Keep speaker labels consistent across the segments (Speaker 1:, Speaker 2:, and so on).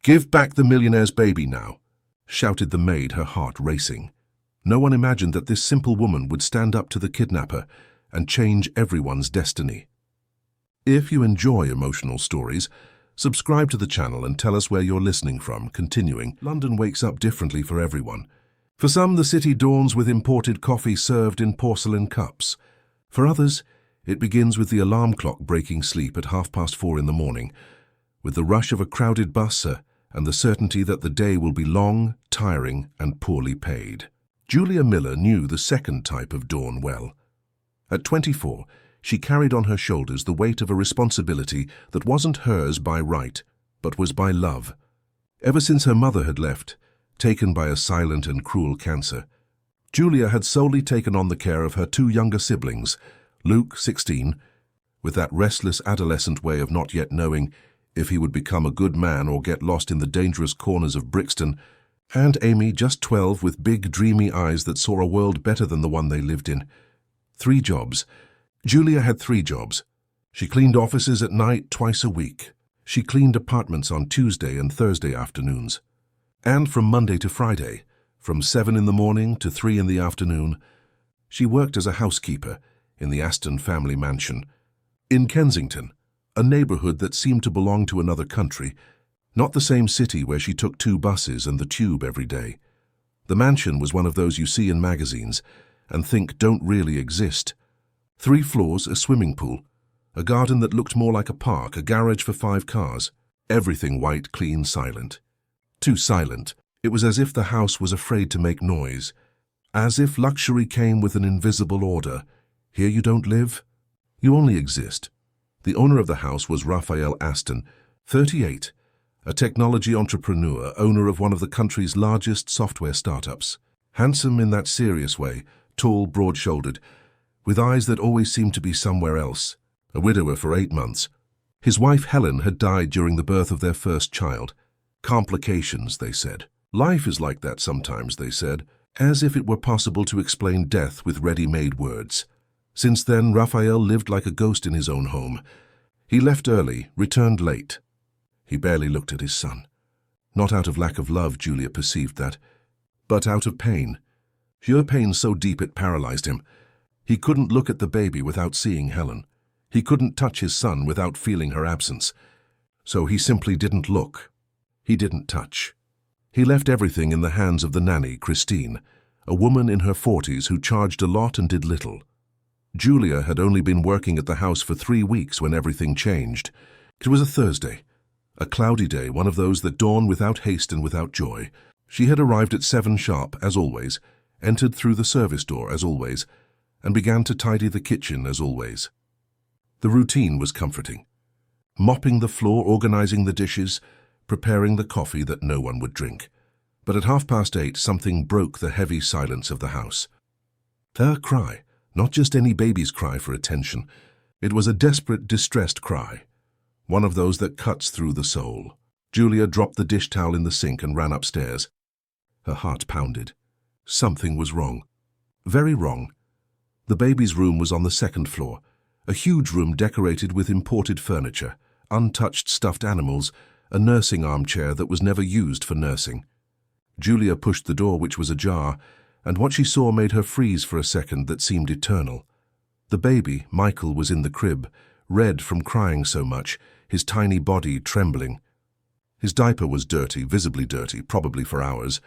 Speaker 1: "Give back the millionaire's baby now," shouted the maid, her heart racing. No one imagined that this simple woman would stand up to the kidnapper and change everyone's destiny. If you enjoy emotional stories, subscribe to the channel and tell us where you're listening from. Continuing, London wakes up differently for everyone. For some, the city dawns with imported coffee served in porcelain cups. For others, it begins with the alarm clock breaking sleep at 4:30 in the morning, with the rush of a crowded bus and the certainty that the day will be long, tiring, and poorly paid. Julia Miller knew the second type of dawn well. At 24, she carried on her shoulders the weight of a responsibility that wasn't hers by right, but was by love. Ever since her mother had left, taken by a silent and cruel cancer, Julia had solely taken on the care of her two younger siblings, Luke, 16, with that restless adolescent way of not yet knowing if he would become a good man or get lost in the dangerous corners of Brixton, and Amy, just 12, with big, dreamy eyes that saw a world better than the one they lived in. 3 jobs. Julia had 3 jobs. She cleaned offices at night twice a week. She cleaned apartments on Tuesday and Thursday afternoons. And from Monday to Friday, from 7 in the morning to 3 in the afternoon, she worked as a housekeeper in the Aston family mansion. In Kensington, a neighborhood that seemed to belong to another country, not the same city where she took 2 buses and the tube every day. The mansion was one of those you see in magazines and think don't really exist. 3 floors, a swimming pool, a garden that looked more like a park, a garage for 5 cars, everything white, clean, silent. Too silent. It was as if the house was afraid to make noise, as if luxury came with an invisible order. Here you don't live, you only exist. The owner of the house was Raphael Aston, 38, a technology entrepreneur, owner of one of the country's largest software startups. Handsome in that serious way, tall, broad-shouldered, with eyes that always seemed to be somewhere else. A widower for 8 months. His wife Helen had died during the birth of their first child. Complications, they said. Life is like that sometimes, they said, as if it were possible to explain death with ready-made words. Since then, Raphael lived like a ghost in his own home. He left early, returned late. He barely looked at his son. Not out of lack of love, Julia perceived that, but out of pain. Pure pain so deep it paralyzed him. He couldn't look at the baby without seeing Helen. He couldn't touch his son without feeling her absence. So he simply didn't look. He didn't touch. He left everything in the hands of the nanny, Christine, a woman in her 40s who charged a lot and did little. Julia had only been working at the house for 3 weeks when everything changed. It was a Thursday, a cloudy day, one of those that dawn without haste and without joy. She had arrived at 7 sharp, as always, entered through the service door, as always, and began to tidy the kitchen, as always. The routine was comforting. Mopping the floor, organizing the dishes, preparing the coffee that no one would drink. But at 8:30, something broke the heavy silence of the house. Her cry, not just any baby's cry for attention. It was a desperate, distressed cry, one of those that cuts through the soul. Julia dropped the dish towel in the sink and ran upstairs. Her heart pounded. Something was wrong. Very wrong. The baby's room was on the 2nd floor, a huge room decorated with imported furniture, untouched stuffed animals, a nursing armchair that was never used for nursing. Julia pushed the door, which was ajar, and what she saw made her freeze for a second that seemed eternal. The baby, Michael, was in the crib, red from crying so much, his tiny body trembling. His diaper was dirty, visibly dirty, probably for hours.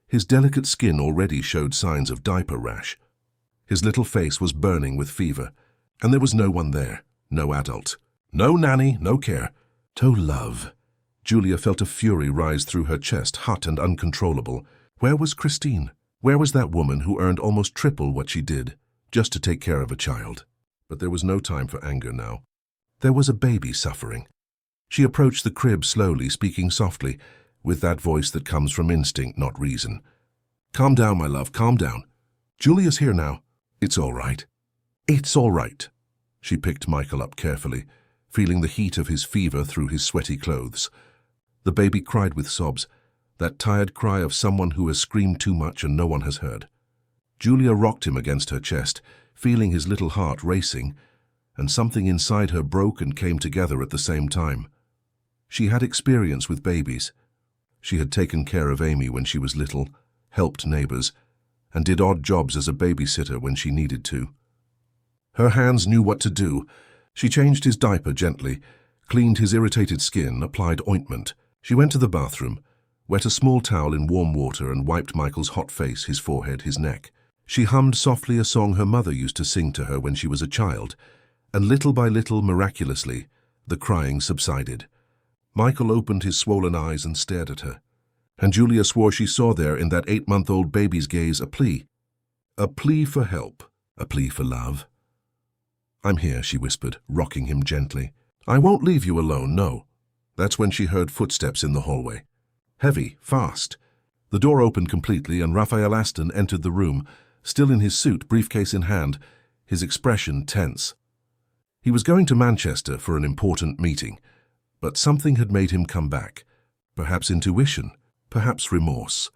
Speaker 1: His delicate skin already showed signs of diaper rash. His little face was burning with fever, and there was no one there, no adult. No nanny, no care. No love. Julia felt a fury rise through her chest, hot and uncontrollable. Where was Christine? Where was that woman who earned almost triple what she did, just to take care of a child? But there was no time for anger now. There was a baby suffering. She approached the crib slowly, speaking softly, with that voice that comes from instinct, not reason. "Calm down, my love, calm down. Julia's here now. It's all right. It's all right." She picked Michael up carefully, feeling the heat of his fever through his sweaty clothes. The baby cried with sobs, that tired cry of someone who has screamed too much and no one has heard. Julia rocked him against her chest, feeling his little heart racing, and something inside her broke and came together at the same time. She had experience with babies, She had taken care of Amy when she was little, helped neighbors, and did odd jobs as a babysitter when she needed to. Her hands knew what to do. She changed his diaper gently, cleaned his irritated skin, applied ointment. She went to the bathroom, wet a small towel in warm water and wiped Michael's hot face, his forehead, his neck. She hummed softly a song her mother used to sing to her when she was a child, and little by little, miraculously, the crying subsided. Michael opened his swollen eyes and stared at her, and Julia swore she saw there in that 8-month-old baby's gaze a plea for help, a plea for love. "I'm here," she whispered, rocking him gently. "I won't leave you alone, no." That's when she heard footsteps in the hallway. Heavy, fast. The door opened completely and Raphael Aston entered the room, still in his suit, briefcase in hand, his expression tense. He was going to Manchester for an important meeting, but something had made him come back. Perhaps intuition, perhaps remorse.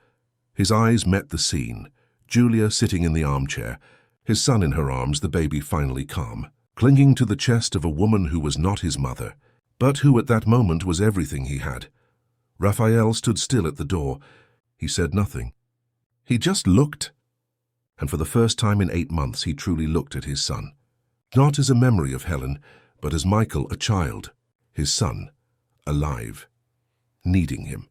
Speaker 1: His eyes met the scene. Julia sitting in the armchair, his son in her arms, the baby finally calm, clinging to the chest of a woman who was not his mother, but who at that moment was everything he had. Raphael stood still at the door. He said nothing. He just looked. And for the first time in 8 months he truly looked at his son. Not as a memory of Helen, but as Michael, a child, his son, alive, needing him.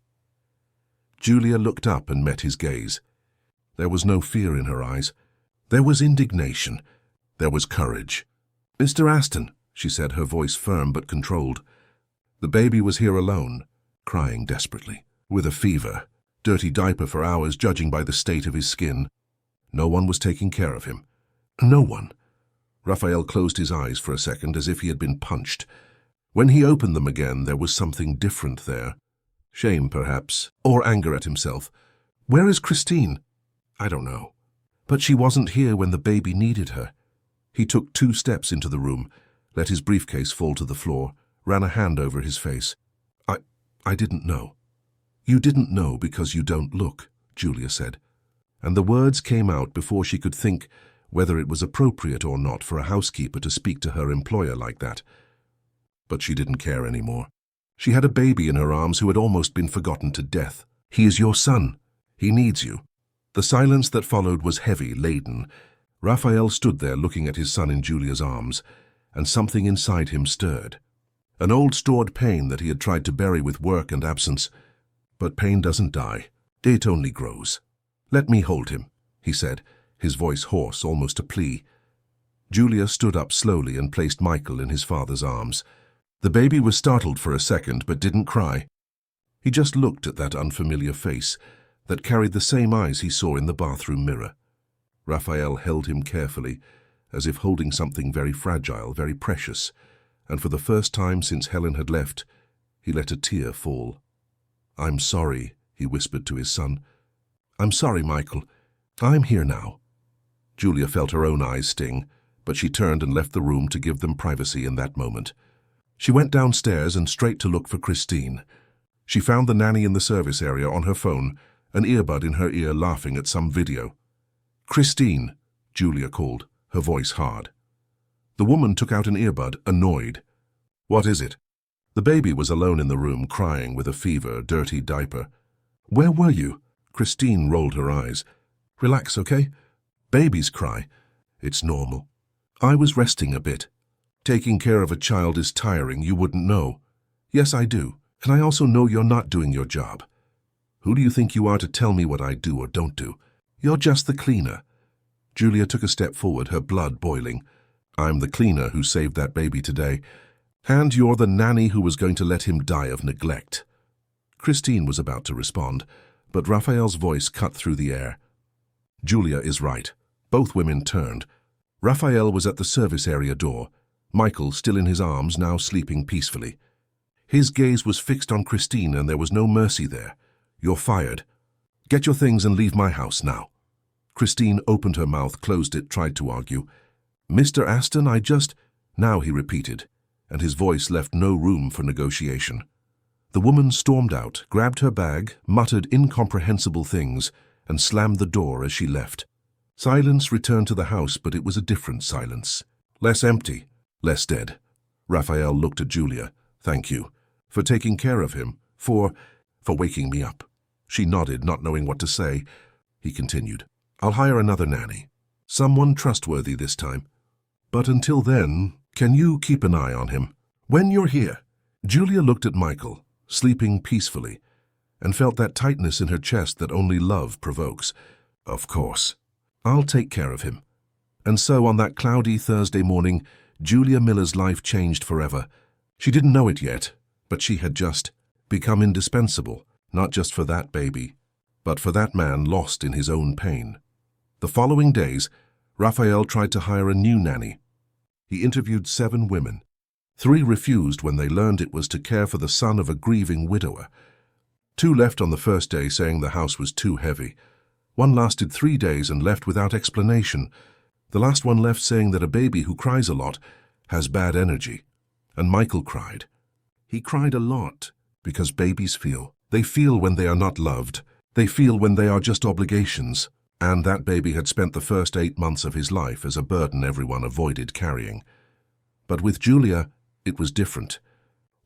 Speaker 1: Julia looked up and met his gaze. There was no fear in her eyes. There was indignation. There was courage. "Mr. Aston," she said, her voice firm but controlled. The baby was here alone, crying desperately, with a fever, dirty diaper for hours, judging by the state of his skin. No one was taking care of him. No one. Raphael closed his eyes for a second as if he had been punched. When he opened them again, there was something different there. Shame, perhaps, or anger at himself. "Where is Christine?" "I don't know. But she wasn't here when the baby needed her." He took 2 steps into the room, let his briefcase fall to the floor, ran a hand over his face. I didn't know." "You didn't know because you don't look," Julia said. And the words came out before she could think whether it was appropriate or not for a housekeeper to speak to her employer like that. But she didn't care anymore. She had a baby in her arms who had almost been forgotten to death. "He is your son. He needs you." The silence that followed was heavy, laden. Raphael stood there looking at his son in Julia's arms, and something inside him stirred. An old stored pain that he had tried to bury with work and absence. But pain doesn't die. It only grows. "Let me hold him," he said, his voice hoarse, almost a plea. Julia stood up slowly and placed Michael in his father's arms. The baby was startled for a second, but didn't cry. He just looked at that unfamiliar face that carried the same eyes he saw in the bathroom mirror. Raphael held him carefully, as if holding something very fragile, very precious, and for the first time since Helen had left, he let a tear fall. "I'm sorry," he whispered to his son. "I'm sorry, Michael. I'm here now." Julia felt her own eyes sting, but she turned and left the room to give them privacy in that moment. She went downstairs and straight to look for Christine. She found the nanny in the service area on her phone, an earbud in her ear, laughing at some video. "Christine," Julia called, her voice hard. The woman took out an earbud, annoyed. "What is it?" The baby was alone in the room, crying with a fever, dirty diaper. "Where were you?" Christine rolled her eyes. "Relax, okay? Babies cry. It's normal. I was resting a bit. Taking care of a child is tiring, you wouldn't know." "Yes, I do. And I also know you're not doing your job." "Who do you think you are to tell me what I do or don't do? You're just the cleaner." Julia took a step forward, her blood boiling. "I'm the cleaner who saved that baby today. And you're the nanny who was going to let him die of neglect." Christine was about to respond, but Raphael's voice cut through the air. "Julia is right." Both women turned. Raphael was at the service area door. Michael, still in his arms, now sleeping peacefully. His gaze was fixed on Christine, and there was no mercy there. "You're fired. Get your things and leave my house now." Christine opened her mouth, closed it, tried to argue. "Mr. Aston, I just—" "Now," he repeated, and his voice left no room for negotiation. The woman stormed out, grabbed her bag, muttered incomprehensible things, and slammed the door as she left. Silence returned to the house, but it was a different silence. Less empty, less dead. Raphael looked at Julia. "Thank you. For taking care of him. For—" for waking me up." She nodded, not knowing what to say. He continued, "I'll hire another nanny. Someone trustworthy this time. But until then, can you keep an eye on him? When you're here." Julia looked at Michael, sleeping peacefully, and felt that tightness in her chest that only love provokes. "Of course. I'll take care of him." And so on that cloudy Thursday morning, Julia Miller's life changed forever. She didn't know it yet, but she had just become indispensable, not just for that baby, but for that man lost in his own pain. The following days, Raphael tried to hire a new nanny. He interviewed 7 women. 3 refused when they learned it was to care for the son of a grieving widower. 2 left on the first day saying the house was too heavy. 1 lasted 3 days and left without explanation. The last one left saying that a baby who cries a lot has bad energy. And Michael cried. He cried a lot because babies feel. They feel when they are not loved. They feel when they are just obligations. And that baby had spent the first 8 months of his life as a burden everyone avoided carrying. But with Julia, it was different.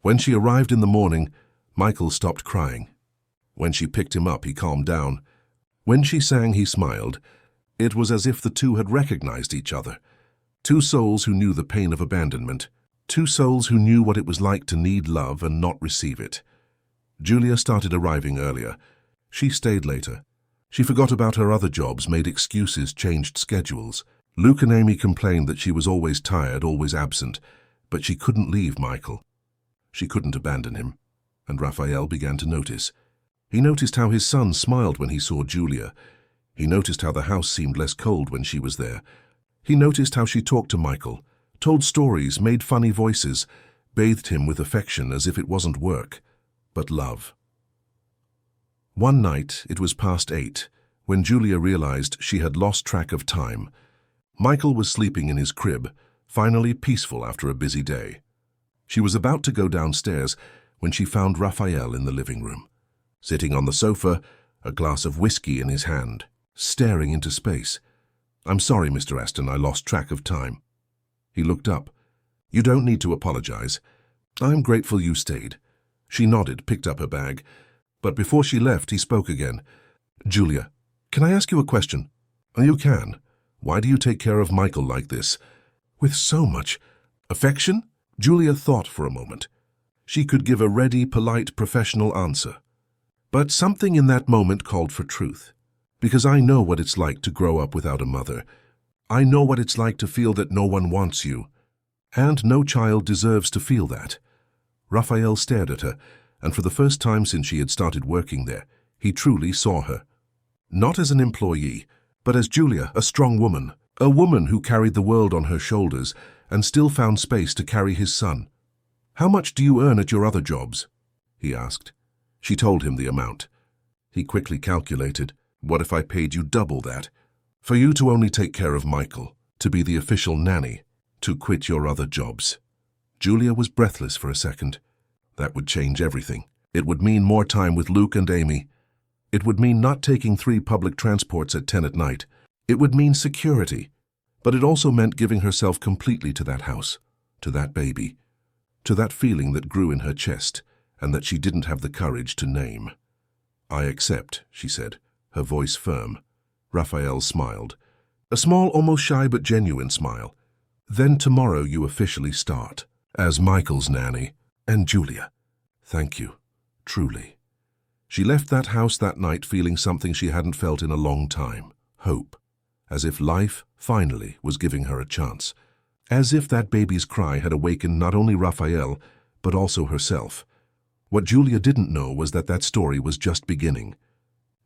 Speaker 1: When she arrived in the morning, Michael stopped crying. When she picked him up, he calmed down. When she sang, he smiled. It was as if the two had recognized each other. 2 souls who knew the pain of abandonment. 2 souls who knew what it was like to need love and not receive it. Julia started arriving earlier. She stayed later. She forgot about her other jobs, made excuses, changed schedules. Luke and Amy complained that she was always tired, always absent, but she couldn't leave Michael. She couldn't abandon him. And Raphael began to notice. He noticed how his son smiled when he saw Julia. He noticed how the house seemed less cold when she was there. He noticed how she talked to Michael, told stories, made funny voices, bathed him with affection as if it wasn't work, but love. One night, it was past 8, when Julia realized she had lost track of time. Michael was sleeping in his crib, finally peaceful after a busy day. She was about to go downstairs when she found Raphael in the living room, sitting on the sofa, a glass of whiskey in his hand, staring into space. "I'm sorry, Mr. Aston, I lost track of time." He looked up. "You don't need to apologize. I'm grateful you stayed." She nodded, picked up her bag. But before she left, he spoke again. "Julia, can I ask you a question?" "You can. Why do you take care of Michael like this? With so much affection?" Julia thought for a moment. She could give a ready, polite, professional answer. But something in that moment called for truth. "Because I know what it's like to grow up without a mother. I know what it's like to feel that no one wants you. And no child deserves to feel that." Raphael stared at her, and for the first time since she had started working there, he truly saw her. Not as an employee, but as Julia, a strong woman, a woman who carried the world on her shoulders and still found space to carry his son. "How much do you earn at your other jobs?" he asked. She told him the amount. He quickly calculated, "What if I paid you double that? For you to only take care of Michael, to be the official nanny, to quit your other jobs." Julia was breathless for a second. That would change everything. It would mean more time with Luke and Amy. It would mean not taking 3 public transports at 10 at night. It would mean security. But it also meant giving herself completely to that house, to that baby, to that feeling that grew in her chest and that she didn't have the courage to name. "I accept," she said, her voice firm. Raphael smiled. A small, almost shy but genuine smile. "Then tomorrow you officially start, as Michael's nanny. And Julia, thank you, truly." She left that house that night feeling something she hadn't felt in a long time. Hope. As if life, finally, was giving her a chance. As if that baby's cry had awakened not only Raphael, but also herself. What Julia didn't know was that that story was just beginning.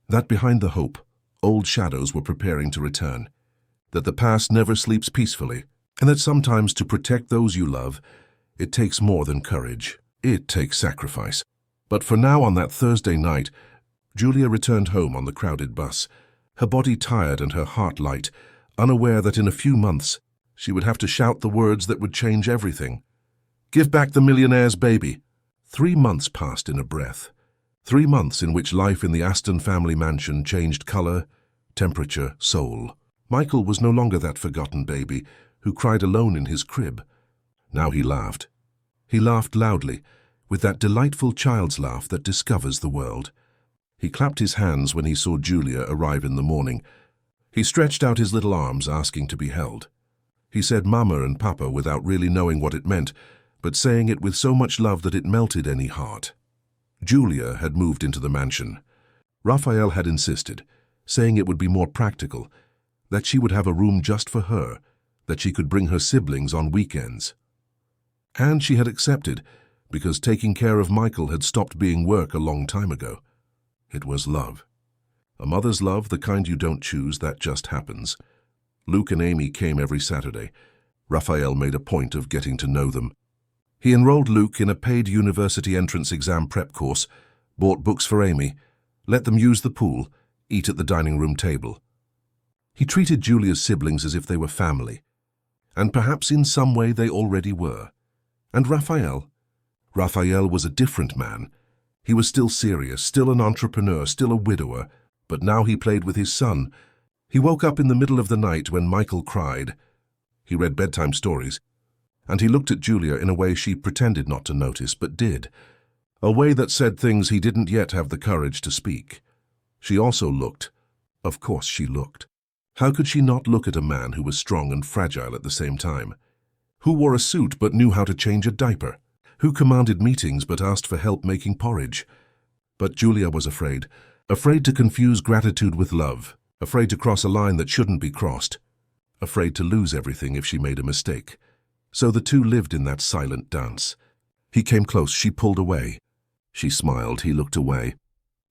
Speaker 1: That behind the hope, old shadows were preparing to return. That the past never sleeps peacefully, and that sometimes to protect those you love, it takes more than courage. It takes sacrifice. But for now, on that Thursday night, Julia returned home on the crowded bus, her body tired and her heart light, unaware that in a few months she would have to shout the words that would change everything. "Give back the millionaire's baby." 3 months passed in a breath. 3 months in which life in the Aston family mansion changed color, temperature, soul. Michael was no longer that forgotten baby who cried alone in his crib. Now he laughed. He laughed loudly, with that delightful child's laugh that discovers the world. He clapped his hands when he saw Julia arrive in the morning. He stretched out his little arms, asking to be held. He said Mama and Papa without really knowing what it meant, but saying it with so much love that it melted any heart. Julia had moved into the mansion. Raphael had insisted, saying it would be more practical, that she would have a room just for her, that she could bring her siblings on weekends. And she had accepted, because taking care of Michael had stopped being work a long time ago. It was love. A mother's love, the kind you don't choose, that just happens. Luke and Amy came every Saturday. Raphael made a point of getting to know them. He enrolled Luke in a paid university entrance exam prep course, bought books for Amy, let them use the pool, eat at the dining room table. He treated Julia's siblings as if they were family, and perhaps in some way they already were. And Raphael was a different man. He was still serious, still an entrepreneur, still a widower, but now he played with his son. He woke up in the middle of the night when Michael cried. He read bedtime stories, and he looked at Julia in a way she pretended not to notice, but did. A way that said things he didn't yet have the courage to speak. She also looked. Of course she looked. How could she not look at a man who was strong and fragile at the same time? Who wore a suit but knew how to change a diaper? Who commanded meetings but asked for help making porridge? But Julia was afraid to confuse gratitude with love, afraid to cross a line that shouldn't be crossed, afraid to lose everything if she made a mistake. So the two lived in that silent dance. He came close, she pulled away. She smiled, he looked away.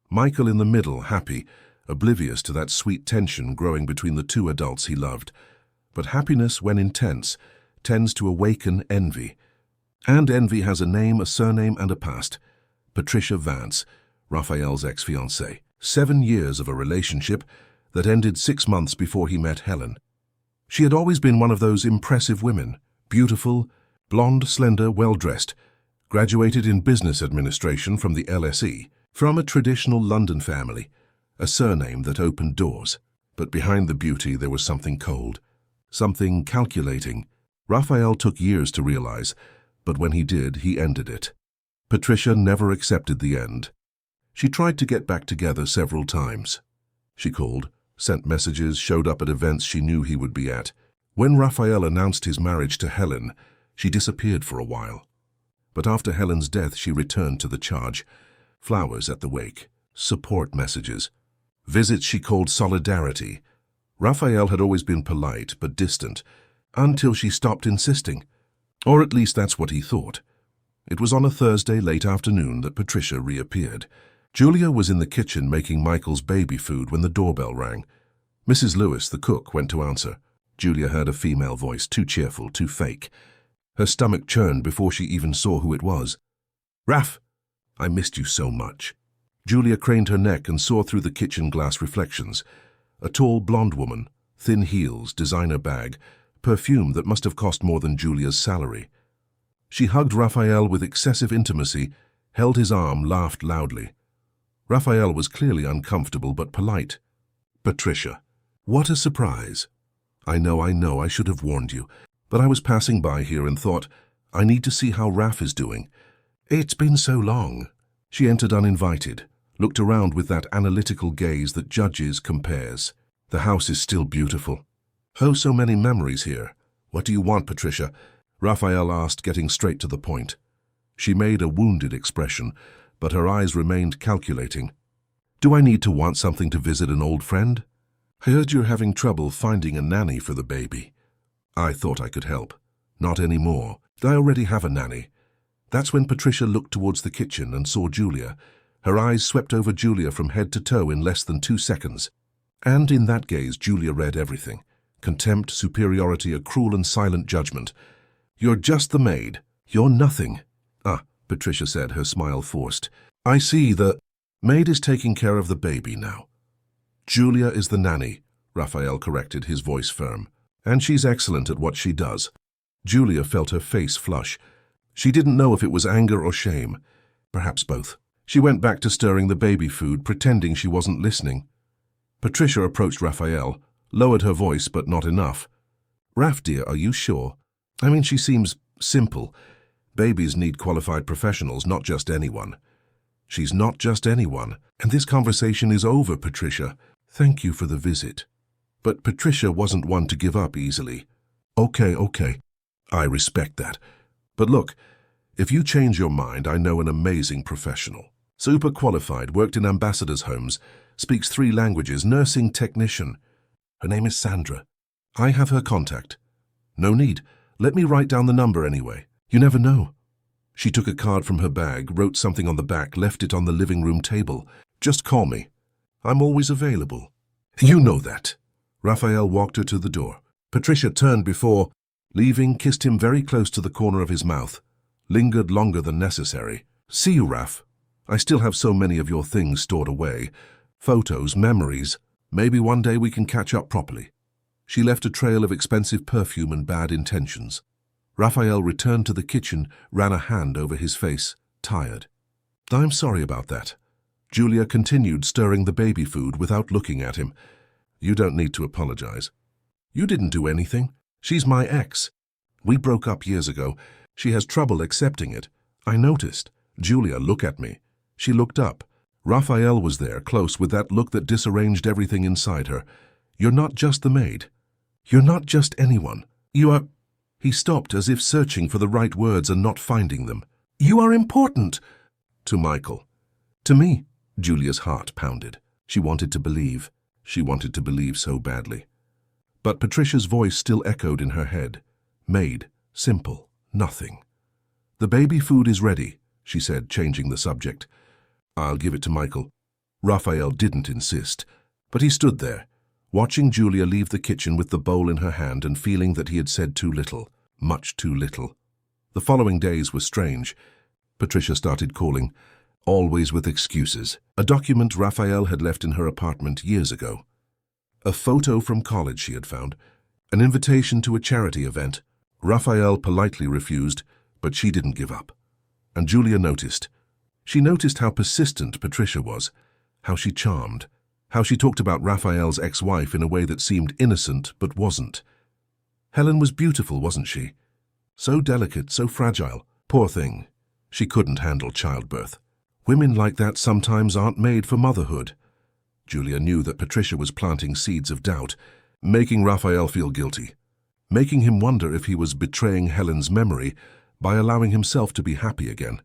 Speaker 1: Michael in the middle, happy, oblivious to that sweet tension growing between the two adults he loved. But happiness, when intense, tends to awaken envy. And envy has a name, a surname, and a past. Patricia Vance, Raphael's ex-fiancée. 7 years of a relationship that ended 6 months before he met Helen. She had always been one of those impressive women, beautiful, blonde, slender, well-dressed, graduated in business administration from the LSE, from a traditional London family, a surname that opened doors. But behind the beauty there was something cold, something calculating. Raphael took years to realize, but when he did, he ended it. Patricia never accepted the end. She tried to get back together several times. She called, sent messages, showed up at events she knew he would be at. When Raphael announced his marriage to Helen, she disappeared for a while. But after Helen's death, she returned to the charge. Flowers at the wake, support messages, visits she called solidarity. Raphael had always been polite but distant, until she stopped insisting. Or at least that's what he thought. It was on a Thursday late afternoon that Patricia reappeared. Julia was in the kitchen making Michael's baby food when the doorbell rang. Mrs. Lewis, the cook, went to answer. Julia heard a female voice, too cheerful, too fake. Her stomach churned before she even saw who it was. "Raph, I missed you so much." Julia craned her neck and saw through the kitchen glass reflections. A tall blonde woman, thin heels, designer bag, perfume that must have cost more than Julia's salary. She hugged Raphael with excessive intimacy, held his arm, laughed loudly. Raphael was clearly uncomfortable but polite. "Patricia, what a surprise. I know, I should have warned you, but I was passing by here and thought, I need to see how Raph is doing. It's been so long." She entered uninvited, looked around with that analytical gaze that judges, compares. The house is still beautiful. Oh, so many memories here. "What do you want, Patricia?" Raphael asked, getting straight to the point. She made a wounded expression, but her eyes remained calculating. "Do I need to want something to visit an old friend? I heard you're having trouble finding a nanny for the baby." I thought I could help. "Not anymore. I already have a nanny." That's when Patricia looked towards the kitchen and saw Julia. Her eyes swept over Julia from head to toe in less than 2 seconds. And in that gaze, Julia read everything. Contempt, superiority, a cruel and silent judgment. "You're just the maid. You're nothing." "Ah," Patricia said, her smile forced. "I see. The maid is taking care of the baby now." "Julia is the nanny," Raphael corrected, his voice firm. "And she's excellent at what she does." Julia felt her face flush. She didn't know if it was anger or shame. Perhaps both. She went back to stirring the baby food, pretending she wasn't listening. Patricia approached Raphael, lowered her voice, but not enough. "Raph, dear, are you sure? I mean, she seems simple. Babies need qualified professionals, not just anyone. She's not just anyone, and this conversation is over, Patricia. Thank you for the visit. But Patricia wasn't one to give up easily. Okay. I respect that. But look, if you change your mind, I know an amazing professional. Super qualified, worked in ambassadors' homes, speaks 3 languages, nursing technician. Her name is Sandra. I have her contact. No need. Let me write down the number anyway. You never know. She took a card from her bag, wrote something on the back, left it on the living room table. Just call me. I'm always available. You know that. Raphael walked her to the door. Patricia turned before, leaving, kissed him very close to the corner of his mouth, lingered longer than necessary. See you, Raph. I still have so many of your things stored away. Photos, memories. Maybe one day we can catch up properly. She left a trail of expensive perfume and bad intentions. Raphael returned to the kitchen, ran a hand over his face, tired. I'm sorry about that. Julia continued stirring the baby food without looking at him. You don't need to apologize. You didn't do anything. She's my ex. We broke up years ago. She has trouble accepting it. I noticed. Julia, look at me. She looked up. Raphael was there, close, with that look that disarranged everything inside her. You're not just the maid. You're not just anyone. You are... He stopped, as if searching for the right words and not finding them. You are important. To Michael. To me. Julia's heart pounded. She wanted to believe. She wanted to believe so badly. But Patricia's voice still echoed in her head. Maid. Simple. Nothing. The baby food is ready, she said, changing the subject. I'll give it to Michael. Raphael didn't insist, but he stood there, watching Julia leave the kitchen with the bowl in her hand and feeling that he had said too little, much too little. The following days were strange. Patricia started calling, always with excuses. A document Raphael had left in her apartment years ago. A photo from college she had found. An invitation to a charity event. Raphael politely refused, but she didn't give up. And Julia noticed. She noticed how persistent Patricia was, how she charmed, how she talked about Raphael's ex-wife in a way that seemed innocent but wasn't. Helen was beautiful, wasn't she? So delicate, so fragile. Poor thing. She couldn't handle childbirth. Women like that sometimes aren't made for motherhood. Julia knew that Patricia was planting seeds of doubt, making Raphael feel guilty, making him wonder if he was betraying Helen's memory by allowing himself to be happy again.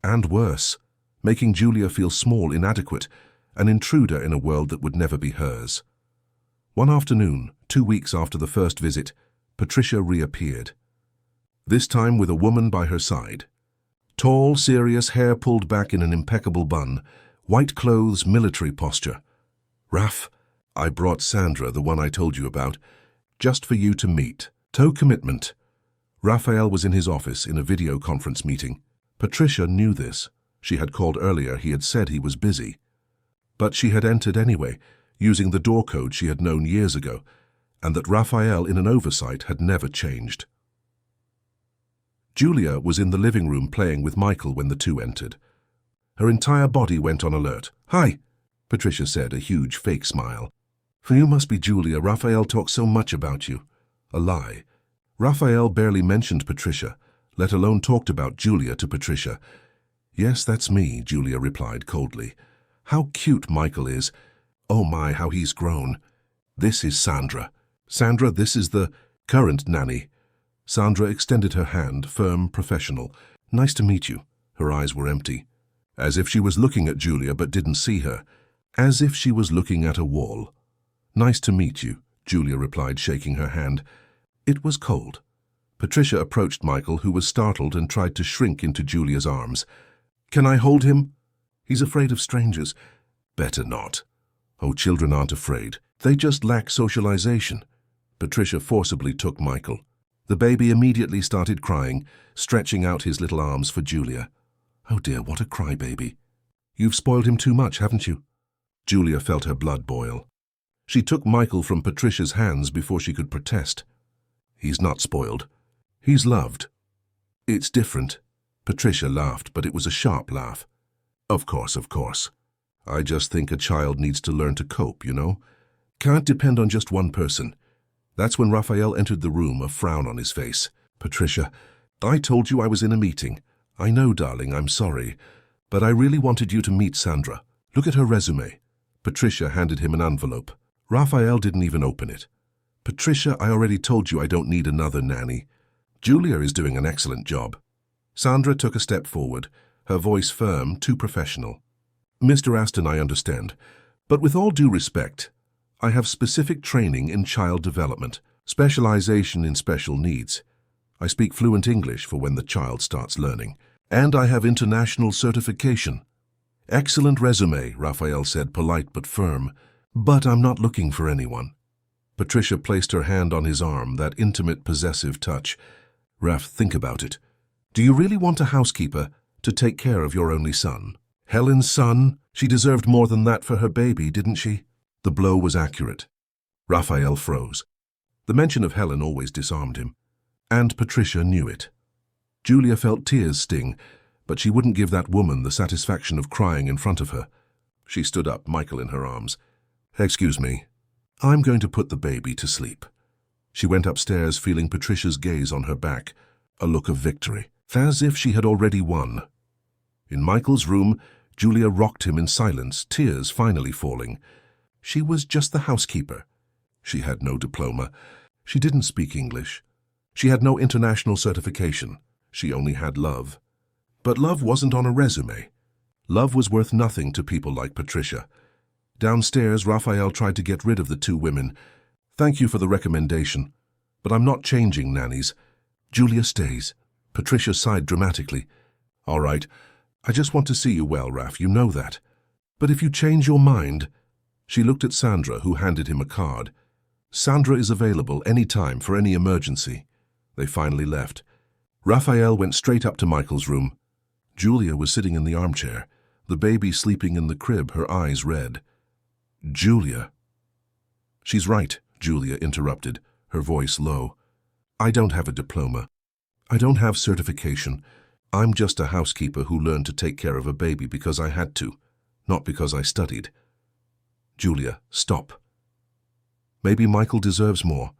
Speaker 1: And worse, making Julia feel small, inadequate, an intruder in a world that would never be hers. One afternoon, 2 weeks after the first visit, Patricia reappeared. This time with a woman by her side. Tall, serious, hair pulled back in an impeccable bun, white clothes, military posture. Raph, I brought Sandra, the one I told you about, just for you to meet. Toe commitment. Raphael was in his office in a video conference meeting. Patricia knew this. She had called earlier. He had said he was busy. But she had entered anyway, using the door code she had known years ago, and that Raphael, in an oversight, had never changed. Julia was in the living room playing with Michael when the two entered. Her entire body went on alert. Hi, Patricia said, a huge fake smile. For you must be Julia. Raphael talks so much about you. A lie. Raphael barely mentioned Patricia, let alone talked about Julia to Patricia. Yes, that's me, Julia replied coldly. How cute Michael is. Oh my, how he's grown. This is Sandra. Sandra, this is the current nanny. Sandra extended her hand, firm, professional. Nice to meet you. Her eyes were empty. As if she was looking at Julia but didn't see her. As if she was looking at a wall. Nice to meet you, Julia replied, shaking her hand. It was cold. Patricia approached Michael, who was startled and tried to shrink into Julia's arms. Can I hold him? He's afraid of strangers. Better not. Oh, children aren't afraid. They just lack socialization. Patricia forcibly took Michael. The baby immediately started crying, stretching out his little arms for Julia. Oh dear, what a crybaby. You've spoiled him too much, haven't you? Julia felt her blood boil. She took Michael from Patricia's hands before she could protest. He's not spoiled. He's loved. It's different. Patricia laughed, but it was a sharp laugh. Of course, of course. I just think a child needs to learn to cope, you know? Can't depend on just one person. That's when Raphael entered the room, a frown on his face. Patricia, I told you I was in a meeting. I know, darling, I'm sorry. But I really wanted you to meet Sandra. Look at her resume. Patricia handed him an envelope. Raphael didn't even open it. Patricia, I already told you I don't need another nanny. Julia is doing an excellent job. Sandra took a step forward, her voice firm, too professional. Mr. Aston, I understand. But with all due respect, I have specific training in child development, specialization in special needs. I speak fluent English for when the child starts learning. And I have international certification. Excellent resume, Raphael said, polite but firm. But I'm not looking for anyone. Patricia placed her hand on his arm, that intimate, possessive touch. Raph, think about it. Do you really want a housekeeper to take care of your only son? Helen's son? She deserved more than that for her baby, didn't she? The blow was accurate. Raphael froze. The mention of Helen always disarmed him. And Patricia knew it. Julia felt tears sting, but she wouldn't give that woman the satisfaction of crying in front of her. She stood up, Michael in her arms. Excuse me. I'm going to put the baby to sleep. She went upstairs, feeling Patricia's gaze on her back, a look of victory, as if she had already won. In Michael's room, Julia rocked him in silence, tears finally falling. She was just the housekeeper. She had no diploma. She didn't speak English. She had no international certification. She only had love. But love wasn't on a resume. Love was worth nothing to people like Patricia. Downstairs, Raphael tried to get rid of the two women. Thank you for the recommendation, but I'm not changing nannies. Julia stays. Patricia sighed dramatically. All right, I just want to see you well, Raph, you know that. But if you change your mind... She looked at Sandra, who handed him a card. Sandra is available any time for any emergency. They finally left. Raphael went straight up to Michael's room. Julia was sitting in the armchair, the baby sleeping in the crib, her eyes red. Julia. She's right, Julia interrupted, her voice low. I don't have a diploma. I don't have certification. I'm just a housekeeper who learned to take care of a baby because I had to, not because I studied. Julia, stop. Maybe Michael deserves more.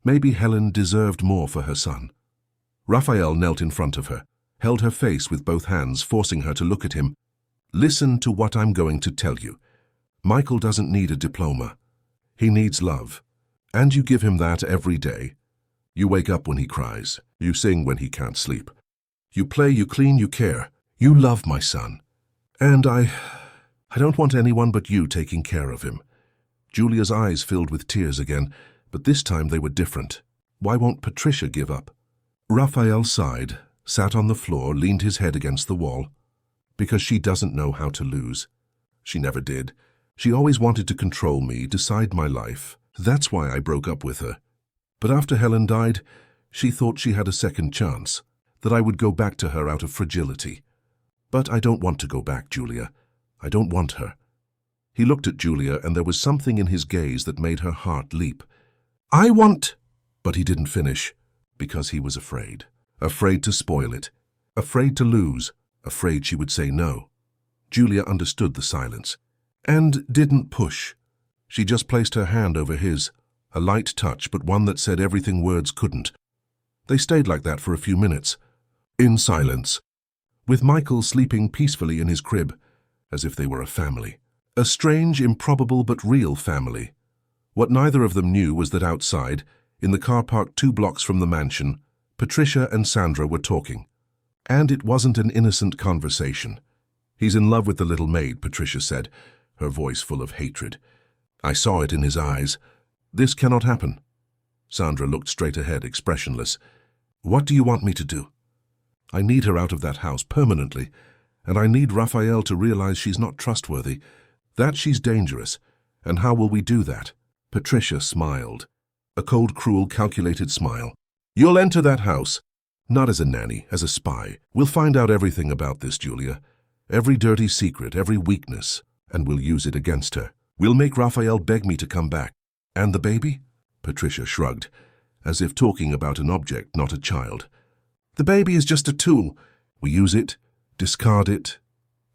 Speaker 1: Maybe Helen deserved more for her son. Raphael knelt in front of her, held her face with both hands, forcing her to look at him. Listen to what I'm going to tell you. Michael doesn't need a diploma. He needs love. And you give him that every day. You wake up when he cries. You sing when he can't sleep. You play, you clean, you care. You love my son. And I don't want anyone but you taking care of him. Julia's eyes filled with tears again, but this time they were different. Why won't Patricia give up? Raphael sighed, sat on the floor, leaned his head against the wall. Because she doesn't know how to lose. She never did. She always wanted to control me, decide my life. That's why I broke up with her. But after Helen died, she thought she had a second chance, that I would go back to her out of fragility. But I don't want to go back, Julia. I don't want her. He looked at Julia, and there was something in his gaze that made her heart leap. I want... But he didn't finish, because he was afraid. Afraid to spoil it. Afraid to lose. Afraid she would say no. Julia understood the silence, and didn't push. She just placed her hand over his, a light touch, but one that said everything words couldn't. They stayed like that for a few minutes, in silence, with Michael sleeping peacefully in his crib, as if they were a family. A strange, improbable, but real family. What neither of them knew was that outside, in the car park 2 blocks from the mansion, Patricia and Sandra were talking. And it wasn't an innocent conversation. He's in love with the little maid, Patricia said, her voice full of hatred. I saw it in his eyes. This cannot happen. Sandra looked straight ahead, expressionless. What do you want me to do? I need her out of that house permanently, and I need Raphael to realize she's not trustworthy, that she's dangerous. And how will we do that? Patricia smiled. A cold, cruel, calculated smile. You'll enter that house. Not as a nanny, as a spy. We'll find out everything about this, Julia. Every dirty secret, every weakness, and we'll use it against her. We'll make Raphael beg me to come back. And the baby? Patricia shrugged, as if talking about an object, not a child. The baby is just a tool. We use it, discard it,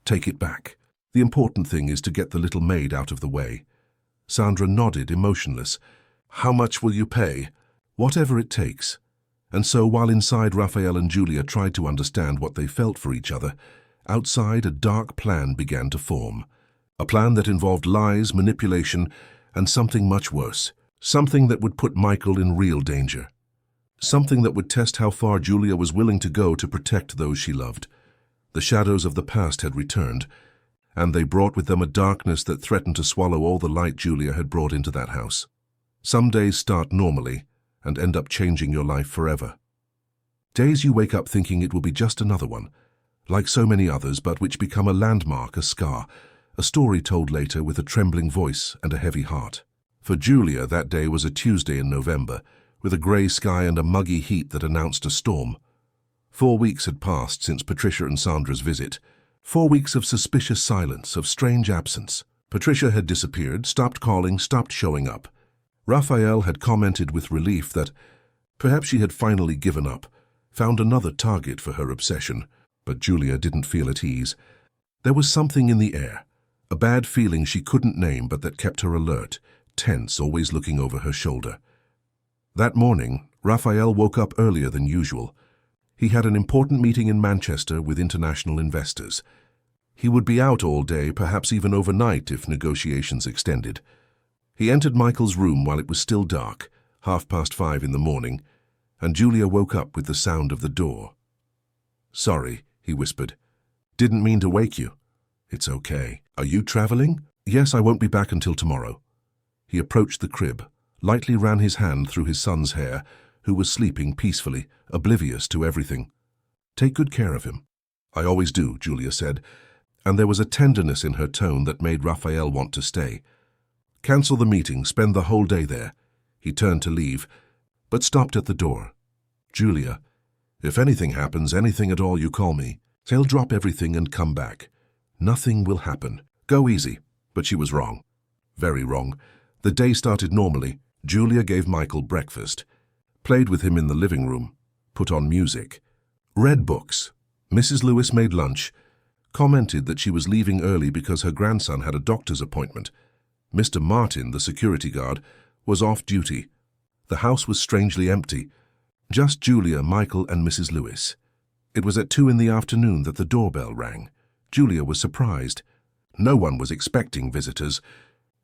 Speaker 1: take it back. The important thing is to get the little maid out of the way. Sandra nodded, emotionless. How much will you pay? Whatever it takes. And so while inside Raphael and Julia tried to understand what they felt for each other, outside a dark plan began to form. A plan that involved lies, manipulation, and something much worse. Something that would put Michael in real danger. Something that would test how far Julia was willing to go to protect those she loved. The shadows of the past had returned, and they brought with them a darkness that threatened to swallow all the light Julia had brought into that house. Some days start normally and end up changing your life forever. Days you wake up thinking it will be just another one, like so many others, but which become a landmark, a scar, a story told later with a trembling voice and a heavy heart. For Julia, that day was a Tuesday in November, with a grey sky and a muggy heat that announced a storm. 4 weeks had passed since Patricia and Sandra's visit. 4 weeks of suspicious silence, of strange absence. Patricia had disappeared, stopped calling, stopped showing up. Raphael had commented with relief that perhaps she had finally given up, found another target for her obsession, but Julia didn't feel at ease. There was something in the air, a bad feeling she couldn't name but that kept her alert, tense, always looking over her shoulder. That morning, Raphael woke up earlier than usual. He had an important meeting in Manchester with international investors. He would be out all day, perhaps even overnight if negotiations extended. He entered Michael's room while it was still dark, 5:30 in the morning, and Julia woke up with the sound of the door. "Sorry," he whispered. "Didn't mean to wake you." "It's okay. Are you traveling?" "Yes, I won't be back until tomorrow." He approached the crib, lightly ran his hand through his son's hair, who was sleeping peacefully, oblivious to everything. "Take good care of him." "I always do," Julia said, and there was a tenderness in her tone that made Raphael want to stay. "Cancel the meeting, spend the whole day there." He turned to leave, but stopped at the door. "Julia, if anything happens, anything at all, you call me. They'll drop everything and come back. Nothing will happen. Go easy." But she was wrong. Very wrong. The day started normally. Julia gave Michael breakfast, played with him in the living room, put on music, read books. Mrs. Lewis made lunch, commented that she was leaving early because her grandson had a doctor's appointment. Mr. Martin, the security guard, was off duty. The house was strangely empty. Just Julia, Michael, and Mrs. Lewis. It was at 2 in the afternoon that the doorbell rang. Julia was surprised. No one was expecting visitors.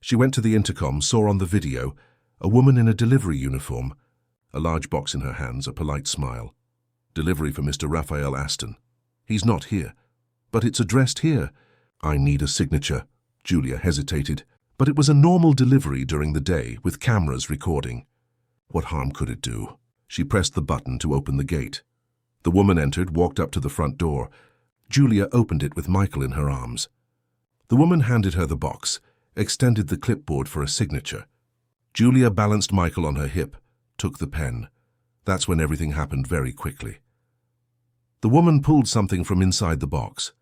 Speaker 1: She went to the intercom, saw on the video a woman in a delivery uniform, a large box in her hands, a polite smile. "Delivery for Mr. Raphael Aston." "He's not here." "But it's addressed here." "I need a signature." Julia hesitated. But it was a normal delivery during the day, with cameras recording. What harm could it do? She pressed the button to open the gate. The woman entered, walked up to the front door. Julia opened it with Michael in her arms. The woman handed her the box, extended the clipboard for a signature. Julia balanced Michael on her hip, took the pen. That's when everything happened very quickly. The woman pulled something from inside the box.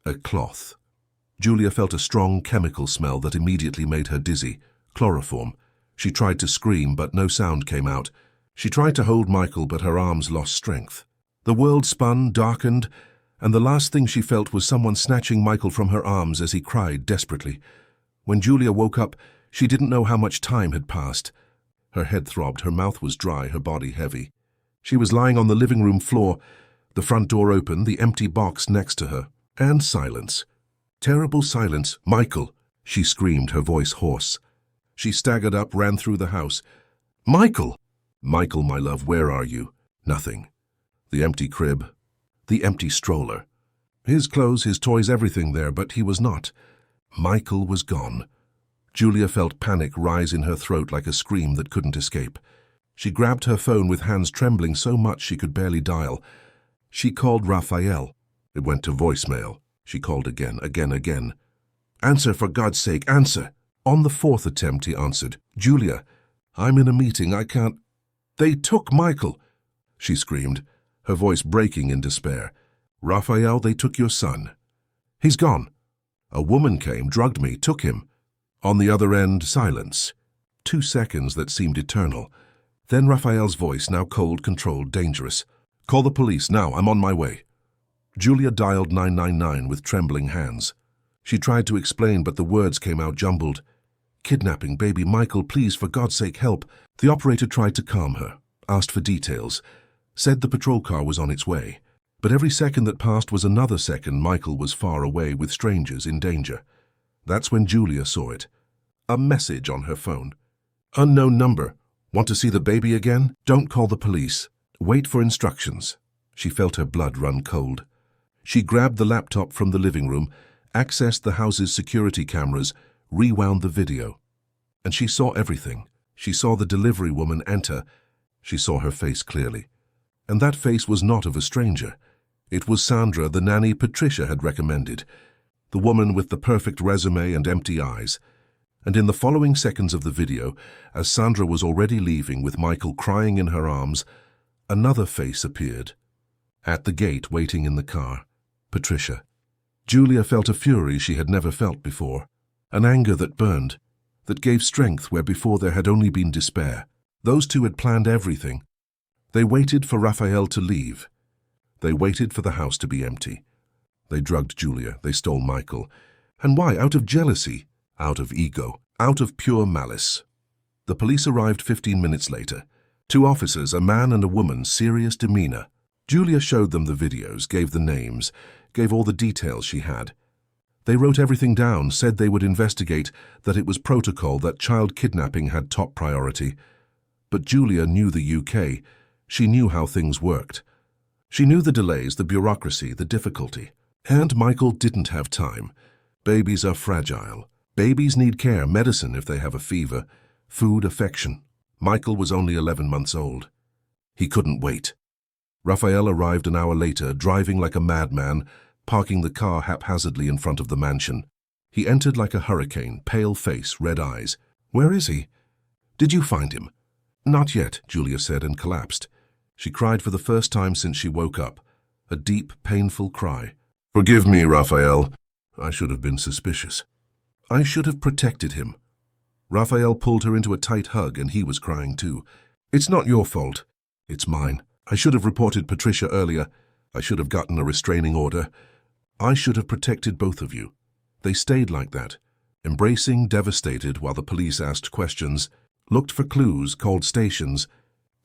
Speaker 1: A cloth. Julia felt a strong chemical smell that immediately made her dizzy. Chloroform. She tried to scream, but no sound came out. She tried to hold Michael, but her arms lost strength. The world spun, darkened, and the last thing she felt was someone snatching Michael from her arms as he cried desperately. When Julia woke up, she didn't know how much time had passed. Her head throbbed, her mouth was dry, her body heavy. She was lying on the living room floor, the front door open, the empty box next to her, and silence. Terrible silence. "Michael!" she screamed, her voice hoarse. She staggered up, ran through the house. "Michael!" "Michael, my love, where are you?" "Nothing." The empty crib, the empty stroller. His clothes, his toys, everything there, but he was not. Michael was gone. Julia felt panic rise in her throat like a scream that couldn't escape. She grabbed her phone with hands trembling so much she could barely dial. She called Raphael. It went to voicemail. She called again. "Answer, for God's sake, answer!" On the 4th attempt, he answered. "Julia, I'm in a meeting, I can't—" "They took Michael!" she screamed, her voice breaking in despair. "Raphael, they took your son. He's gone. A woman came, drugged me, took him." On the other end, silence. 2 seconds that seemed eternal. Then Raphael's voice, now cold, controlled, dangerous. "Call the police, now, I'm on my way." Julia dialed 999 with trembling hands. She tried to explain, but the words came out jumbled. "Kidnapping, baby, Michael, please, for God's sake, help." The operator tried to calm her, asked for details. said the patrol car was on its way. But every second that passed was another second Michael was far away with strangers in danger. That's when Julia saw it. A message on her phone. Unknown number. Want to see the baby again? Don't call the police. Wait for instructions. She felt her blood run cold. She grabbed the laptop from the living room, accessed the house's security cameras, rewound the video. And she saw everything. She saw the delivery woman enter. She saw her face clearly. And that face was not of a stranger. It was Sandra, the nanny Patricia had recommended, the woman with the perfect resume and empty eyes. And in the following seconds of the video, as Sandra was already leaving with Michael crying in her arms, another face appeared. At the gate, waiting in the car, Patricia. Julia felt a fury she had never felt before, an anger that burned, that gave strength where before there had only been despair. Those two had planned everything. They waited for Raphael to leave. They waited for the house to be empty. They drugged Julia, they stole Michael. And why? Out of jealousy, out of ego, out of pure malice. The police arrived 15 minutes later. 2 officers, a man and a woman, serious demeanor. Julia showed them the videos, gave the names, gave all the details she had. They wrote everything down, said they would investigate, that it was protocol, that child kidnapping had top priority. But Julia knew the UK. She knew how things worked. She knew the delays, the bureaucracy, the difficulty. And Michael didn't have time. Babies are fragile. Babies need care, medicine if they have a fever, food, affection. Michael was only 11 months old. He couldn't wait. Raphael arrived an hour later, driving like a madman, parking the car haphazardly in front of the mansion. He entered like a hurricane, pale face, red eyes. Where is he? Did you find him? Not yet, Julia said and collapsed. She cried for the first time since she woke up, a deep, painful cry. Forgive me, Raphael. I should have been suspicious. I should have protected him. Raphael pulled her into a tight hug and he was crying too. It's not your fault. It's mine. I should have reported Patricia earlier. I should have gotten a restraining order. I should have protected both of you. They stayed like that, embracing, devastated, while the police asked questions, looked for clues, called stations,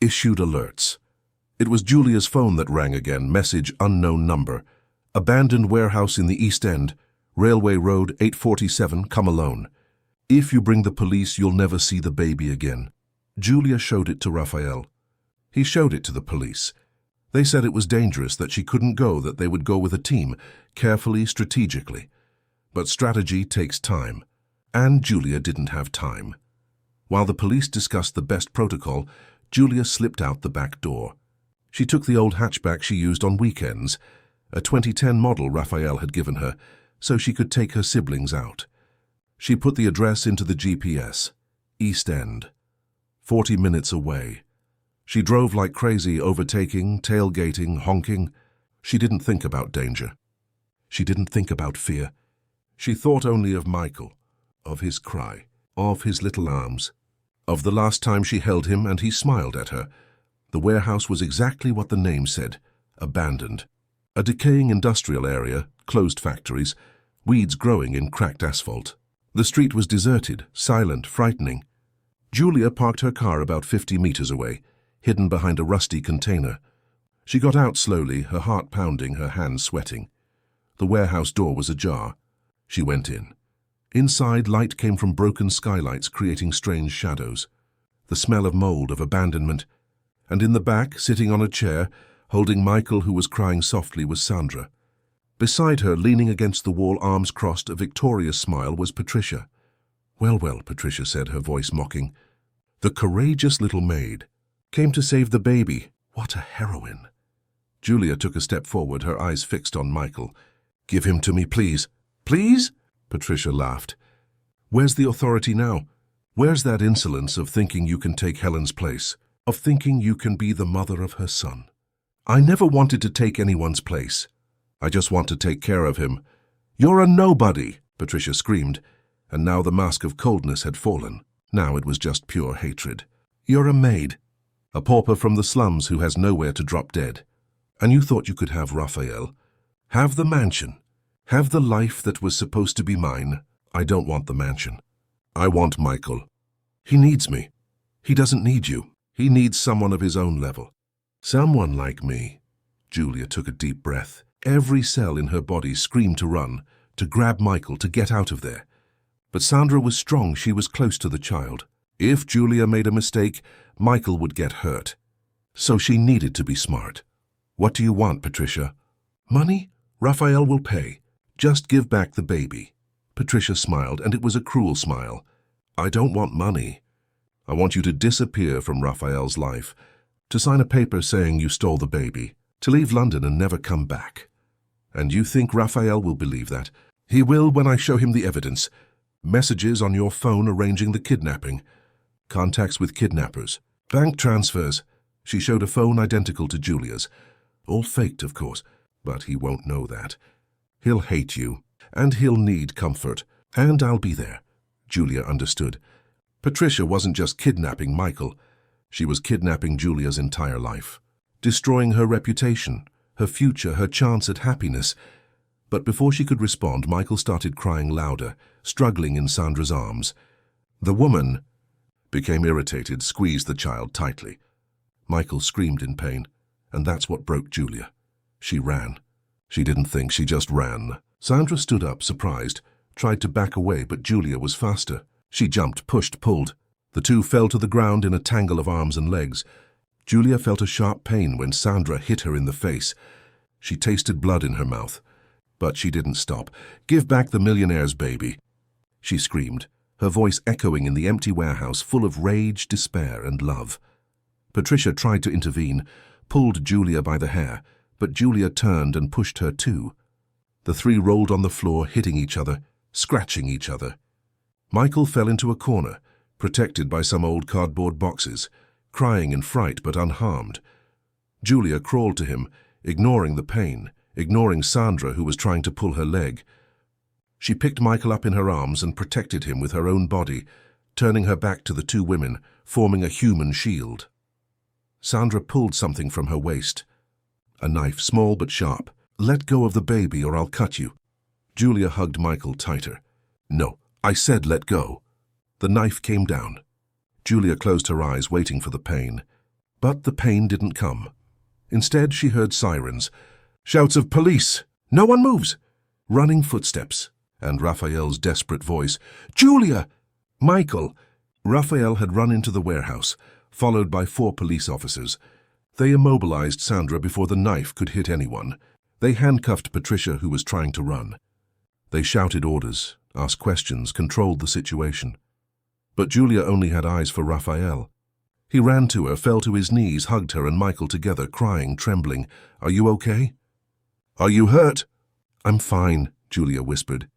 Speaker 1: issued alerts. It was Julia's phone that rang again, message unknown number. Abandoned warehouse in the East End, Railway Road 847, come alone. If you bring the police, you'll never see the baby again. Julia showed it to Raphael. He showed it to the police. They said it was dangerous, that she couldn't go, that they would go with a team, carefully, strategically. But strategy takes time, and Julia didn't have time. While the police discussed the best protocol, Julia slipped out the back door. She took the old hatchback she used on weekends, a 2010 model Raphael had given her, so she could take her siblings out. She put the address into the GPS. East End. 40 minutes away. She drove like crazy, overtaking, tailgating, honking. She didn't think about danger. She didn't think about fear. She thought only of Michael, of his cry, of his little arms, of the last time she held him and he smiled at her. The warehouse was exactly what the name said, abandoned. A decaying industrial area, closed factories, weeds growing in cracked asphalt. The street was deserted, silent, frightening. Julia parked her car about 50 meters away, hidden behind a rusty container. She got out slowly, her heart pounding, her hands sweating. The warehouse door was ajar. She went in. Inside, light came from broken skylights, creating strange shadows. The smell of mold, of abandonment. And in the back, sitting on a chair, holding Michael, who was crying softly, was Sandra. Beside her, leaning against the wall, arms crossed, a victorious smile, was Patricia. Well, well, Patricia said, her voice mocking. The courageous little maid. Came to save the baby. What a heroine. Julia took a step forward, her eyes fixed on Michael. Give him to me, please. Please? Patricia laughed. Where's the authority now? Where's that insolence of thinking you can take Helen's place, of thinking you can be the mother of her son? I never wanted to take anyone's place. I just want to take care of him. You're a nobody, Patricia screamed, and now the mask of coldness had fallen. Now it was just pure hatred. You're a maid, a pauper from the slums who has nowhere to drop dead. And you thought you could have Raphael, have the mansion, have the life that was supposed to be mine. I don't want the mansion. I want Michael. He needs me. He doesn't need you. He needs someone of his own level. Someone like me. Julia took a deep breath. Every cell in her body screamed to run, to grab Michael, to get out of there. But Sandra was strong. She was close to the child. If Julia made a mistake, Michael would get hurt. So she needed to be smart. What do you want, Patricia? Money? Raphael will pay. Just give back the baby. Patricia smiled, and it was a cruel smile. I don't want money. I want you to disappear from Raphael's life, to sign a paper saying you stole the baby, to leave London and never come back. And you think Raphael will believe that? He will when I show him the evidence. Messages on your phone arranging the kidnapping. Contacts with kidnappers. Bank transfers. She showed a phone identical to Julia's. All faked, of course, but he won't know that. He'll hate you, and he'll need comfort, and I'll be there. Julia understood. Patricia wasn't just kidnapping Michael. She was kidnapping Julia's entire life, destroying her reputation, her future, her chance at happiness. But before she could respond, Michael started crying louder, struggling in Sandra's arms. The woman became irritated, squeezed the child tightly. Michael screamed in pain, and that's what broke Julia. She ran. She didn't think, she just ran. Sandra stood up, surprised, tried to back away, but Julia was faster. She jumped, pushed, pulled. The two fell to the ground in a tangle of arms and legs. Julia felt a sharp pain when Sandra hit her in the face. She tasted blood in her mouth. But she didn't stop. Give back the Millionaire'S baby, she screamed, her voice echoing in the empty warehouse, full of rage, despair, and love. Patricia tried to intervene, pulled Julia by the hair, but Julia turned and pushed her too. The three rolled on the floor, hitting each other, scratching each other. Michael fell into a corner, protected by some old cardboard boxes, crying in fright but unharmed. Julia crawled to him, ignoring the pain, ignoring Sandra, who was trying to pull her leg. She picked Michael up in her arms and protected him with her own body, turning her back to the two women, forming a human shield. Sandra pulled something from her waist. A knife, small but sharp. Let go of the baby or I'll cut you. Julia hugged Michael tighter. No, I said let go. The knife came down. Julia closed her eyes, waiting for the pain. But the pain didn't come. Instead, she heard sirens, shouts of police. No one moves. Running footsteps, and Raphael's desperate voice. Julia! Michael! Raphael had run into the warehouse, followed by 4 police officers. They immobilized Sandra before the knife could hit anyone. They handcuffed Patricia, who was trying to run. They shouted orders, asked questions, controlled the situation. But Julia only had eyes for Raphael. He ran to her, fell to his knees, hugged her and Michael together, crying, trembling. Are you okay? Are you hurt? I'm fine, Julia whispered.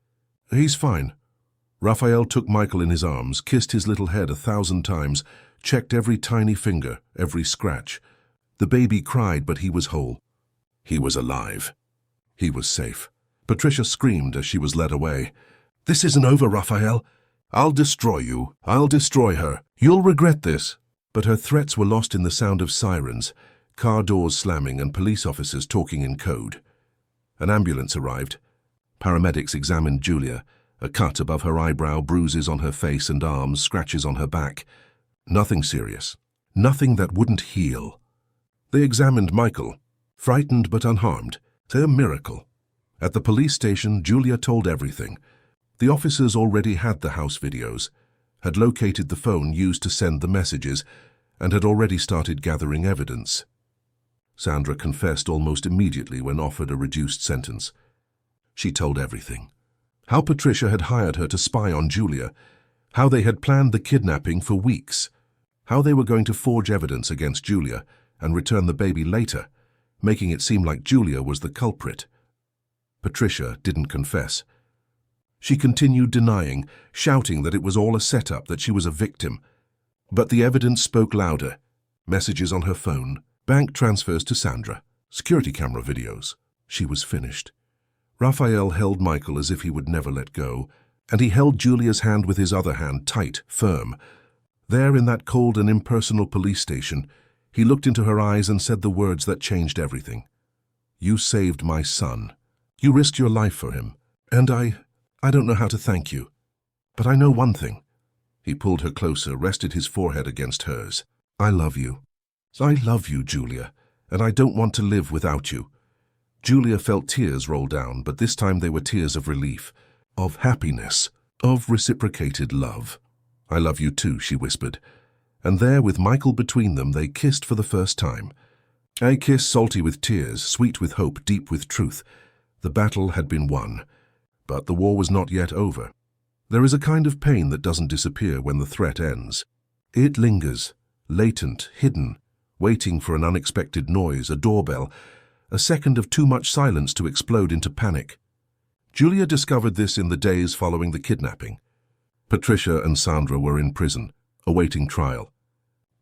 Speaker 1: He's fine. Raphael took Michael in his arms, kissed his little head 1,000 times, checked every tiny finger, every scratch. The baby cried, but he was whole. He was alive. He was safe. Patricia screamed as she was led away. This isn't over, Raphael. I'll destroy you. I'll destroy her. You'll regret this. But her threats were lost in the sound of sirens, car doors slamming and police officers talking in code. An ambulance arrived. Paramedics examined Julia, a cut above her eyebrow, bruises on her face and arms, scratches on her back. Nothing serious. Nothing that wouldn't heal. They examined Michael, frightened but unharmed. A miracle. At the police station, Julia told everything. The officers already had the house videos, had located the phone used to send the messages, and had already started gathering evidence. Sandra confessed almost immediately when offered a reduced sentence. She told everything. How Patricia had hired her to spy on Julia, how they had planned the kidnapping for weeks, how they were going to forge evidence against Julia and return the baby later, making it seem like Julia was the culprit. Patricia didn't confess. She continued denying, shouting that it was all a setup, that she was a victim. But the evidence spoke louder. Messages on her phone, bank transfers to Sandra, security camera videos. She was finished. Raphael held Michael as if he would never let go, and he held Julia's hand with his other hand, tight, firm. There in that cold and impersonal police station, he looked into her eyes and said the words that changed everything. You saved my son. You risked your life for him. And I don't know how to thank you. But I know one thing. He pulled her closer, rested his forehead against hers. I love you. I love you, Julia. and I don't want to live without you." Julia felt tears roll down, but this time they were tears of relief, of happiness, of reciprocated love. "I love you too," she whispered. And there, with Michael between them, they kissed for the first time. A kiss salty with tears, sweet with hope, deep with truth. The battle had been won, but the war was not yet over. There is a kind of pain that doesn't disappear when the threat ends. It lingers, latent, hidden, waiting for an unexpected noise, a doorbell, a second of too much silence to explode into panic. Julia discovered this in the days following the kidnapping. Patricia and Sandra were in prison, awaiting trial.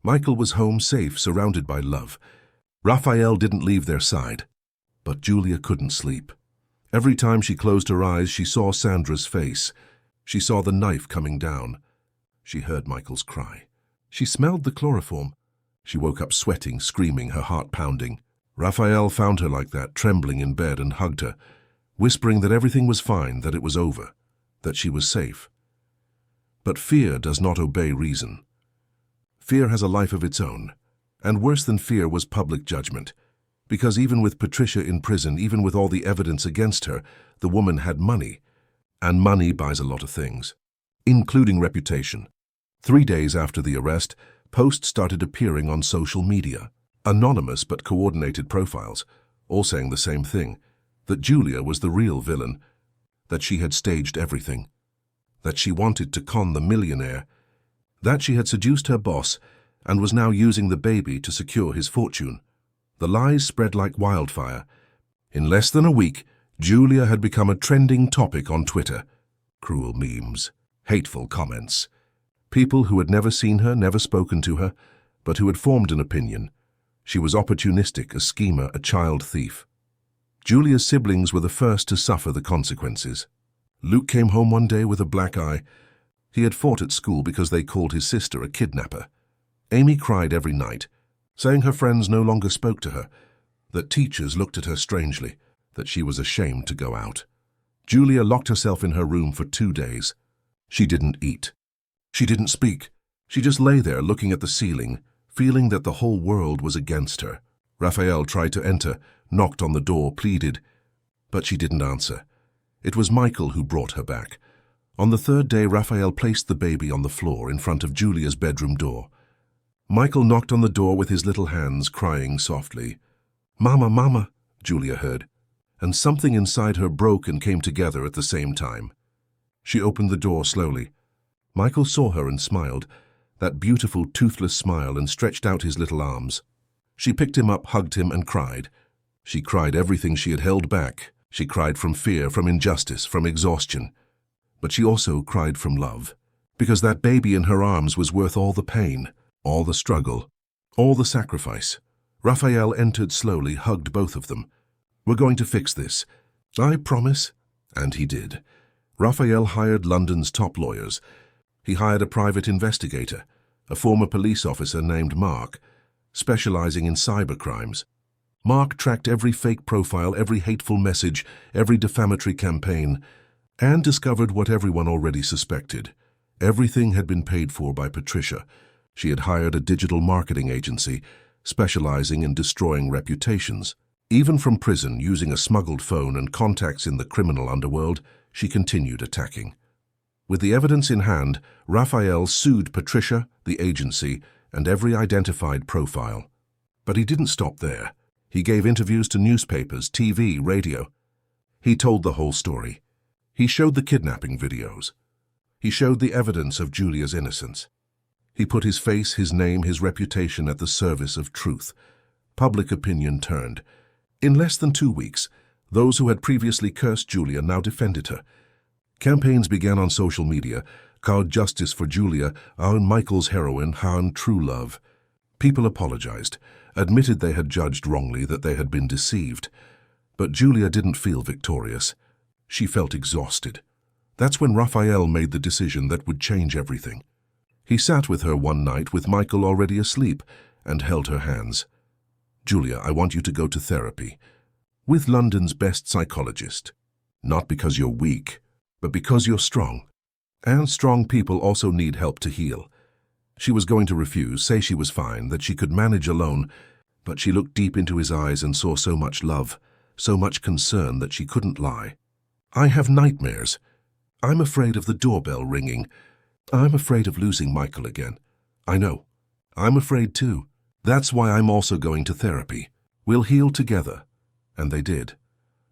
Speaker 1: Michael was home safe, surrounded by love. Raphael didn't leave their side. But Julia couldn't sleep. Every time she closed her eyes, she saw Sandra's face. She saw the knife coming down. She heard Michael's cry. She smelled the chloroform. She woke up sweating, screaming, her heart pounding. Raphael found her like that, trembling in bed, and hugged her, whispering that everything was fine, that it was over, that she was safe. But fear does not obey reason. Fear has a life of its own, and worse than fear was public judgment, because even with Patricia in prison, even with all the evidence against her, the woman had money, and money buys a lot of things, including reputation. 3 days after the arrest, posts started appearing on social media, anonymous but coordinated profiles, all saying the same thing, that Julia was the real villain, that she had staged everything, that she wanted to con the millionaire, that she had seduced her boss and was now using the baby to secure his fortune. The lies spread like wildfire. In less than a week, Julia had become a trending topic on Twitter. Cruel memes, hateful comments. People who had never seen her, never spoken to her, but who had formed an opinion. She was opportunistic, a schemer, a child thief. Julia's siblings were the first to suffer the consequences. Luke came home one day with a black eye. He had fought at school because they called his sister a kidnapper. Amy cried every night, saying her friends no longer spoke to her, that teachers looked at her strangely, that she was ashamed to go out. Julia locked herself in her room for 2 days. She didn't eat. She didn't speak. She just lay there looking at the ceiling, feeling that the whole world was against her. Raphael tried to enter, knocked on the door, pleaded, but she didn't answer. It was Michael who brought her back. On the 3rd day, Raphael placed the baby on the floor in front of Julia's bedroom door. Michael knocked on the door with his little hands, crying softly. "Mama, Mama," Julia heard, and something inside her broke and came together at the same time. She opened the door slowly. Michael saw her and smiled, that beautiful, toothless smile, and stretched out his little arms. She picked him up, hugged him, and cried. She cried everything she had held back. She cried from fear, from injustice, from exhaustion. But she also cried from love, because that baby in her arms was worth all the pain, all the struggle, all the sacrifice. Raphael entered slowly, hugged both of them. "We're going to fix this. I promise." And he did. Raphael hired London's top lawyers. He hired a private investigator, a former police officer named Mark, specializing in cybercrimes. Mark tracked every fake profile, every hateful message, every defamatory campaign, and discovered what everyone already suspected. Everything had been paid for by Patricia. She had hired a digital marketing agency, specializing in destroying reputations. Even from prison, using a smuggled phone and contacts in the criminal underworld, she continued attacking. With the evidence in hand, Raphael sued Patricia, the agency, and every identified profile. But he didn't stop there. He gave interviews to newspapers, TV, radio. He told the whole story. He showed the kidnapping videos. He showed the evidence of Julia's innocence. He put his face, his name, his reputation at the service of truth. Public opinion turned. In less than 2 weeks, those who had previously cursed Julia now defended her. Campaigns began on social media, called Justice for Julia, our Michael's heroine, our true love. People apologized, admitted they had judged wrongly, that they had been deceived. But Julia didn't feel victorious. She felt exhausted. That's when Raphael made the decision that would change everything. He sat with her one night with Michael already asleep and held her hands. "Julia, I want you to go to therapy, with London's best psychologist. Not because you're weak, but because you're strong. And strong people also need help to heal." She was going to refuse, say she was fine, that she could manage alone, But she looked deep into his eyes and saw so much love, so much concern that she couldn't lie. "I have nightmares. I'm afraid of the doorbell ringing. I'm afraid of losing Michael again. I know. I'm afraid too. That's why I'm also going to therapy. We'll heal together." And they did.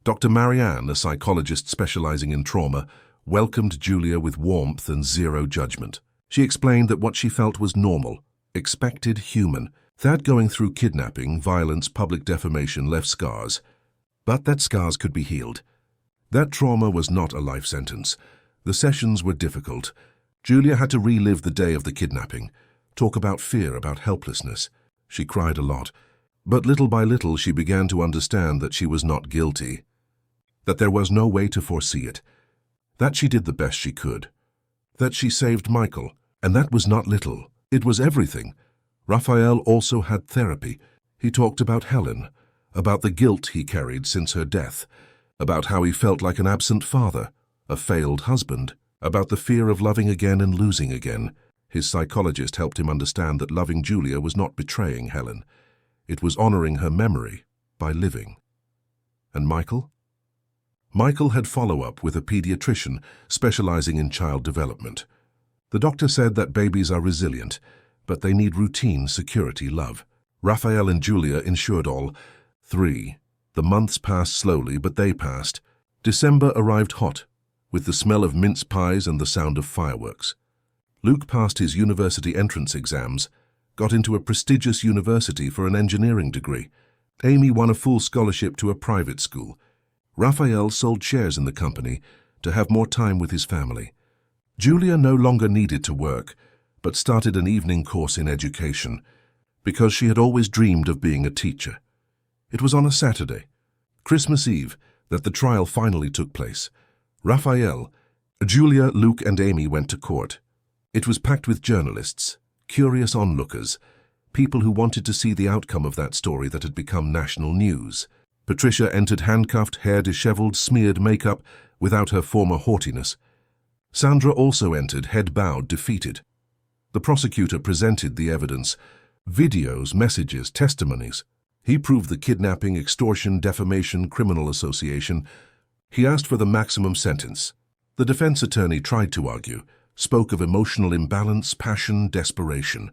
Speaker 1: Dr. Marianne, a psychologist specializing in trauma, welcomed Julia with warmth and zero judgment. She explained that what she felt was normal, expected, human. That going through kidnapping, violence, public defamation left scars. But that scars could be healed. That trauma was not a life sentence. The sessions were difficult. Julia had to relive the day of the kidnapping, talk about fear, about helplessness. She cried a lot. But little by little she began to understand that she was not guilty, that there was no way to foresee it, that she did the best she could, that she saved Michael, and that was not little. It was everything. Raphael also had therapy. He talked about Helen, about the guilt he carried since her death, about how he felt like an absent father, a failed husband, about the fear of loving again and losing again. His psychologist helped him understand that loving Julia was not betraying Helen. It was honoring her memory by living. And Michael? Michael had follow-up with a pediatrician specializing in child development. The doctor said that babies are resilient, but they need routine, security, love. Raphael and Julia ensured all. 3. The months passed slowly, but they passed. December arrived hot, with the smell of mince pies and the sound of fireworks. Luke passed his university entrance exams, got into a prestigious university for an engineering degree. Amy won a full scholarship to a private school. Raphael sold shares in the company to have more time with his family. Julia no longer needed to work, but started an evening course in education, because she had always dreamed of being a teacher. It was on a Saturday, Christmas Eve, that the trial finally took place. Raphael, Julia, Luke, and Amy went to court. It was packed with journalists, curious onlookers, people who wanted to see the outcome of that story that had become national news. Patricia entered handcuffed, hair disheveled, smeared makeup, without her former haughtiness. Sandra also entered, head bowed, defeated. The prosecutor presented the evidence, videos, messages, testimonies. He proved the kidnapping, extortion, defamation, criminal association. He asked for the maximum sentence. The defense attorney tried to argue, spoke of emotional imbalance, passion, desperation.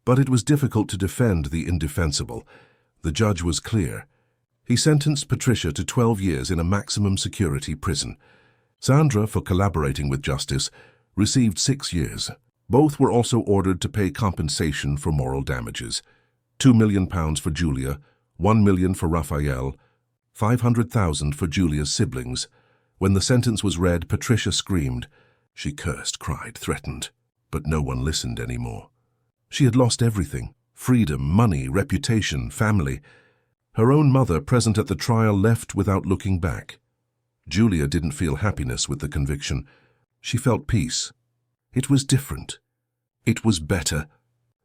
Speaker 1: But it was difficult to defend the indefensible. The judge was clear. He sentenced Patricia to 12 years in a maximum security prison. Sandra, for collaborating with justice, received 6 years. Both were also ordered to pay compensation for moral damages. £2 million for Julia, £1 million for Raphael, $500,000 for Julia's siblings. When the sentence was read, Patricia screamed. She cursed, cried, threatened, but no one listened anymore. She had lost everything: freedom, money, reputation, family. Her own mother, present at the trial, left without looking back. Julia didn't feel happiness with the conviction. She felt peace. It was different. It was better.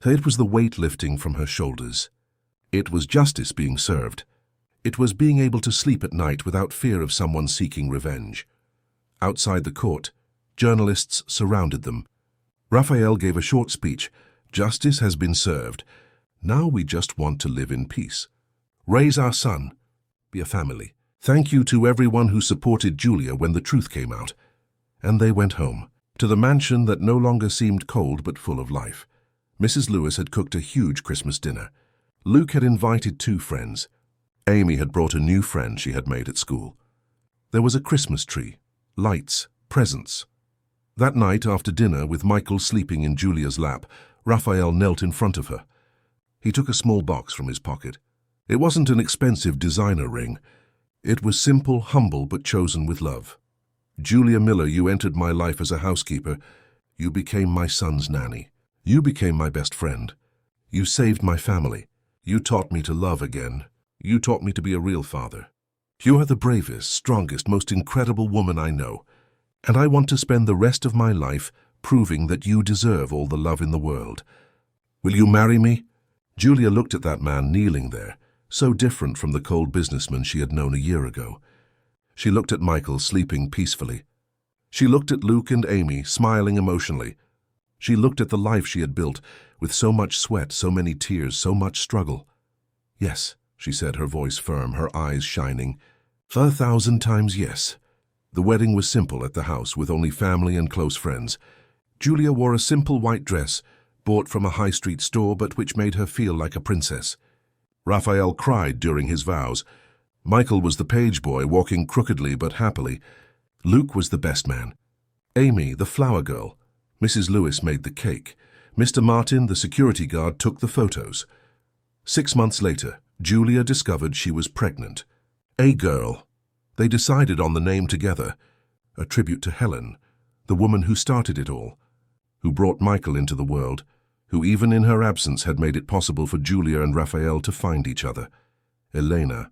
Speaker 1: It was the weight lifting from her shoulders. It was justice being served. It was being able to sleep at night without fear of someone seeking revenge. Outside the court, journalists surrounded them. Raphael gave a short speech. Justice has been served. Now we just want to live in peace. Raise our son. Be a family. Thank you to everyone who supported Julia when the truth came out. And they went home, to the mansion that no longer seemed cold but full of life. Mrs. Lewis had cooked a huge Christmas dinner. Luke had invited 2 friends. Amy had brought a new friend she had made at school. There was a Christmas tree, lights, presents. That night, after dinner, with Michael sleeping in Julia's lap, Raphael knelt in front of her. He took a small box from his pocket. It wasn't an expensive designer ring. It was simple, humble, but chosen with love. Julia Miller, you entered my life as a housekeeper. You became my son's nanny. You became my best friend. You saved my family. You taught me to love again. You taught me to be a real father. You are the bravest, strongest, most incredible woman I know. And I want to spend the rest of my life proving that you deserve all the love in the world. Will you marry me? Julia looked at that man kneeling there, so different from the cold businessman she had known a year ago. She looked at Michael sleeping peacefully. She looked at Luke and Amy smiling emotionally. She looked at the life she had built with so much sweat, so many tears, so much struggle. Yes, she said, her voice firm, her eyes shining. 1,000 times yes. The wedding was simple at the house, with only family and close friends. Julia wore a simple white dress, bought from a high street store, but which made her feel like a princess. Raphael cried during his vows. Michael was the page boy, walking crookedly but happily. Luke was the best man. Amy, the flower girl. Mrs. Lewis made the cake. Mr. Martin, the security guard, took the photos. 6 months later, Julia discovered she was pregnant. A girl. They decided on the name together, a tribute to Helen, the woman who started it all, who brought Michael into the world, who even in her absence had made it possible for Julia and Raphael to find each other. Elena.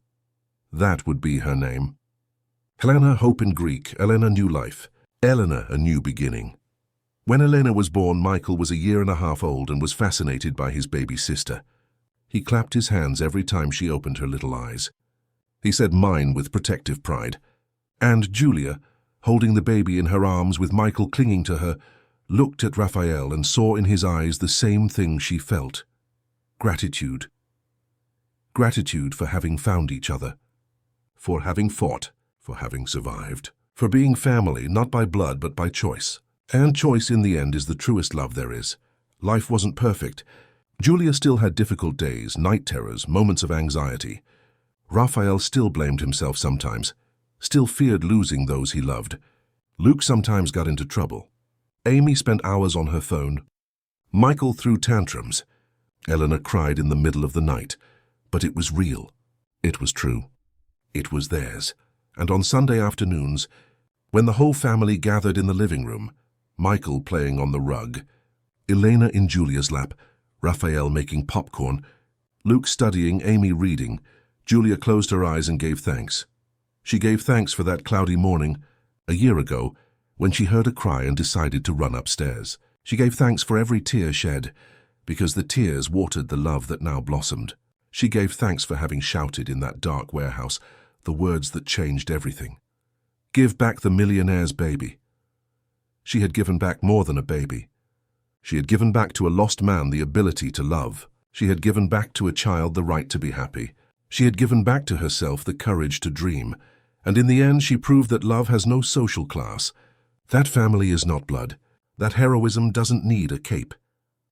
Speaker 1: That would be her name. Helena, hope in Greek, Elena, new life, Elena, a new beginning. When Elena was born, Michael was 1.5 years old and was fascinated by his baby sister. He clapped his hands every time she opened her little eyes. He said mine with protective pride. And Julia, holding the baby in her arms with Michael clinging to her, looked at Raphael and saw in his eyes the same thing she felt. Gratitude. Gratitude for having found each other, for having fought, for having survived, for being family not by blood but by choice. And choice in the end is the truest love there is. Life wasn't perfect. Julia still had difficult days, night terrors, moments of anxiety. Raphael still blamed himself sometimes, still feared losing those he loved. Luke sometimes got into trouble. Amy spent hours on her phone. Michael threw tantrums. Eleanor cried in the middle of the night. But it was real. It was true. It was theirs. And on Sunday afternoons, when the whole family gathered in the living room, Michael playing on the rug, Elena in Julia's lap, Raphael making popcorn, Luke studying, Amy reading, Julia closed her eyes and gave thanks. She gave thanks for that cloudy morning, a year ago, when she heard a cry and decided to run upstairs. She gave thanks for every tear shed, because the tears watered the love that now blossomed. She gave thanks for having shouted in that dark warehouse the words that changed everything. Give back the millionaire's baby. She had given back more than a baby. She had given back to a lost man the ability to love. She had given back to a child the right to be happy. She had given back to herself the courage to dream. And in the end, she proved that love has no social class. That family is not blood. That heroism doesn't need a cape.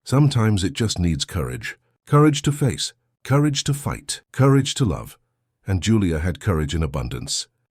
Speaker 1: Sometimes it just needs courage. Courage to face. Courage to fight. Courage to love. And Julia had courage in abundance.